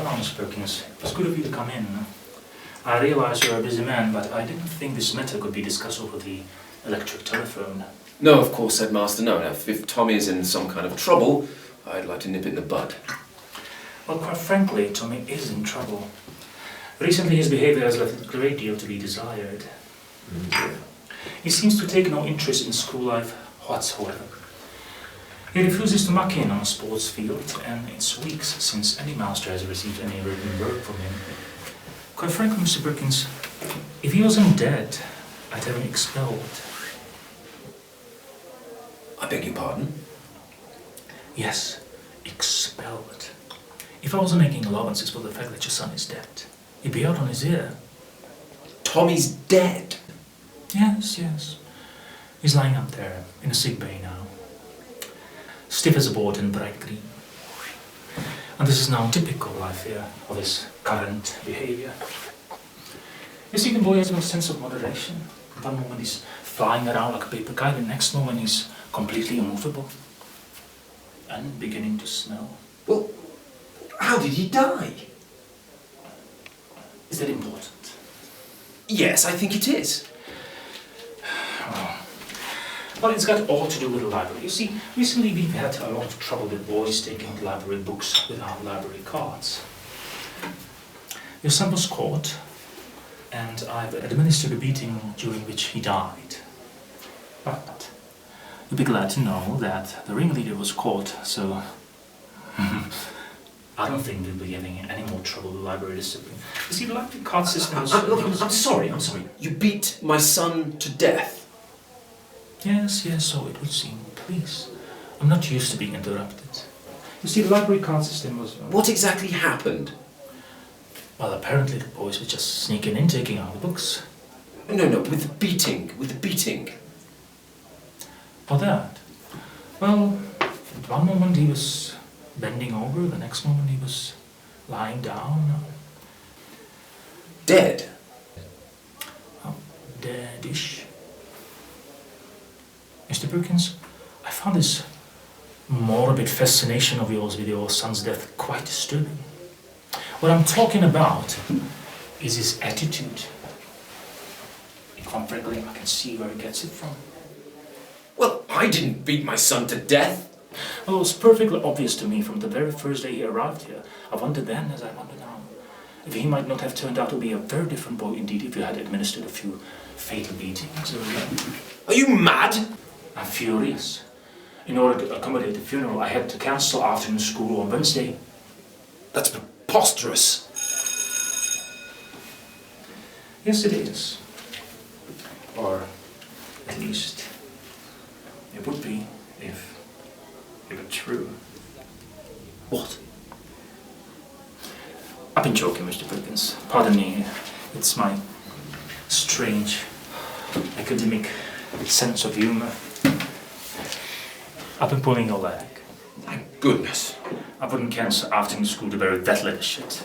Well, Miss Perkins, it's good of you to come in. I realize you're a busy man, but I didn't think this matter could be discussed over the electric telephone. No, of course, Headmaster, no. If Tommy is in some kind of trouble, I'd like to nip it in the bud. Well, quite frankly, Tommy is in trouble. Recently his behaviour has left a great deal to be desired. He seems to take no interest in school life whatsoever. He refuses to muck in on a sports field, and it's weeks since any master has received any written word from him. Quite frankly, Mr. Perkins, if he wasn't dead, I'd have him expelled. I beg your pardon? Yes, expelled. If I wasn't making allowances for the fact that your son is dead, he'd be out on his ear. Tommy's dead? Yes, yes. He's lying up there in a sick bay now. Stiff as a board and bright green. And this is now typical, I fear, of his current behaviour. You see, the boy has no sense of moderation. One moment he's flying around like a paper kite, the next moment he's completely immovable. And beginning to smell. Well, how did he die? Is that important? Yes, I think it is. Well, it's got all to do with the library. You see, recently we've had a lot of trouble with boys taking library books without library cards. Your son was caught, and I've administered a beating during which he died. But you'll be glad to know that the ringleader was caught, so I don't think we'll be having any more trouble with library discipline. You see, the library card system is... I'm sorry. You beat my son to death. Yes, so it would seem. Please. I'm not used to being interrupted. You see, the library card system was... What exactly happened? Well, apparently the boys were just sneaking in, taking out the books. No, with the beating. For that? Well, at one moment he was bending over, the next moment he was lying down. Dead? Oh, deadish. Mr. Perkins, I found this morbid fascination of yours with your son's death quite disturbing. What I'm talking about is his attitude. Quite frankly, I can see where he gets it from. Well, I didn't beat my son to death. Well, it was perfectly obvious to me from the very first day he arrived here. I wondered then, as I wonder now, if he might not have turned out to be a very different boy indeed if you had administered a few fatal beatings. Are you mad? I'm furious. In order to accommodate the funeral, I had to cancel afternoon school on Wednesday. That's preposterous. Yes, it is. Or, at least, it would be if it were true. What? I've been joking, Mr. Perkins. Pardon me. It's my strange, academic sense of humour. I've been pulling your leg. Thank goodness. I wouldn't cancel afternoon school to bury that little shit.